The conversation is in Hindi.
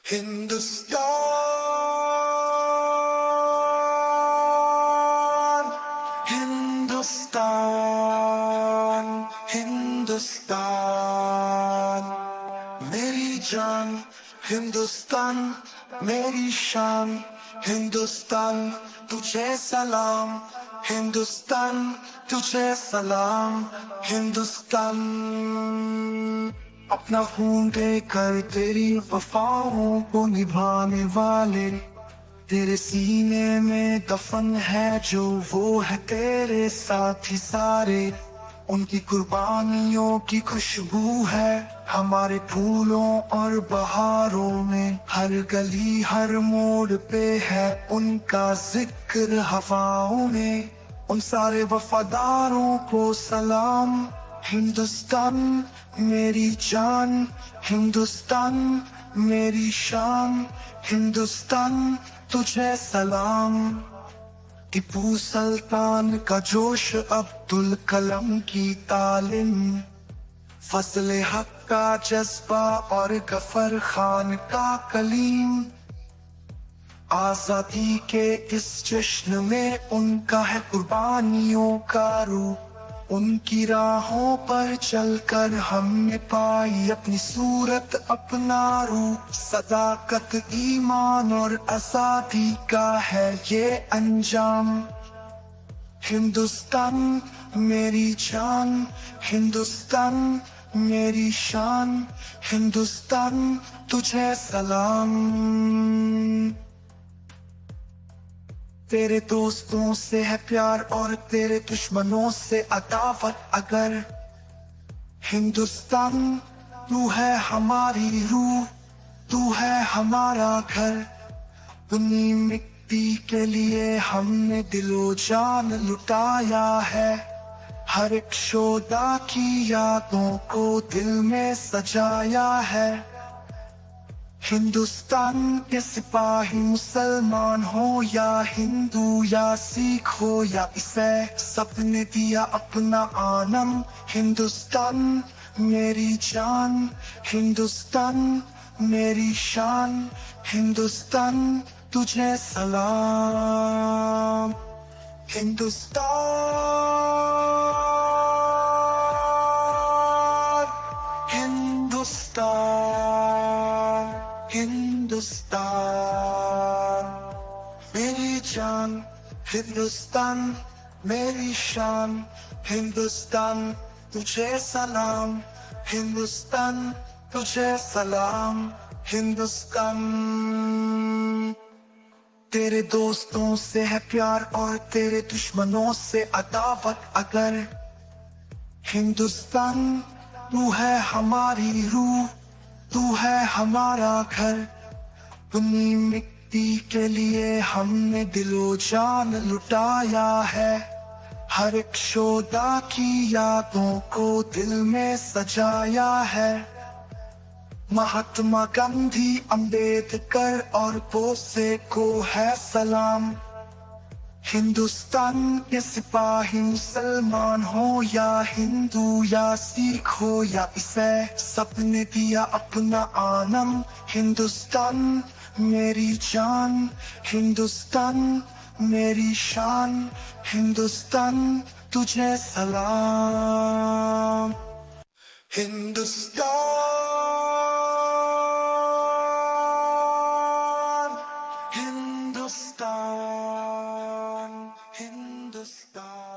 हिंदुस्तान हिंदुस्तान हिंदुस्तान मेरी जान, हिंदुस्तान मेरी शान, हिंदुस्तान तुझे सलाम, हिंदुस्तान तुझे सलाम, हिंदुस्तान। अपना खून देकर तेरी वफाओं को निभाने वाले तेरे सीने में दफन है जो, वो है तेरे साथी सारे। उनकी कुर्बानियों की खुशबू है हमारे फूलों और बहारों में, हर गली हर मोड़ पे है उनका जिक्र हवाओं में। उन सारे वफादारों को सलाम, हिंदुस्तान मेरी जान, हिंदुस्तान मेरी शान, हिंदुस्तान तुझे सलाम। टीपू सुल्तान का जोश, अब्दुल कलाम की तालीम, फजले हक का जज्बा और गफर खान का कलीम। आजादी के इस जश्न में उनका है कुर्बानियों का रूप, उनकी राहों पर चलकर हमने पाई अपनी सूरत अपना रूप। सदाकत ईमान और आजादी का है ये अंजाम। हिंदुस्तान मेरी जान, हिंदुस्तान मेरी शान, हिंदुस्तान तुझे सलाम। तेरे दोस्तों से है प्यार और तेरे दुश्मनों से अदावत अगर, हिंदुस्तान तू है हमारी रूह, तू है हमारा घर। अपनी मिट्टी के लिए हमने दिलो जान लुटाया है, हर एक शोदा की यादों को दिल में सजाया है। हिंदुस्तान के सिपाही मुसलमान हो या हिंदू या सिख हो या ईसाई, सबने दिया अपना आनम। हिंदुस्तान मेरी जान, हिंदुस्तान मेरी शान, हिंदुस्तान तुझे सलाम। हिंदुस्तान हिंदुस्तान हिंदुस्तान मेरी जान, हिंदुस्तान मेरी शान, हिंदुस्तान तुझे सलाम, हिंदुस्तान तुझे सलाम, हिंदुस्तान। तेरे दोस्तों से है प्यार और तेरे दुश्मनों से अदावत अगर, हिंदुस्तान तू है हमारी रूह, तू है हमारा घर। अपनी मिट्टी के लिए हमने दिलो जान लुटाया है, हर एक शोदा की यादों को दिल में सजाया है। महात्मा गांधी, अंबेडकर और बोसे को है सलाम। हिंदुस्तान के सिपाही मुसलमान हो या हिंदू या सिख हो या ईसाई, सबने दिया अपना आनम। हिंदुस्तान मेरी जान, हिंदुस्तान मेरी शान, हिंदुस्तान तुझे सलाम। हिंदुस्तान हिंदुस्तान हिंदुस्तान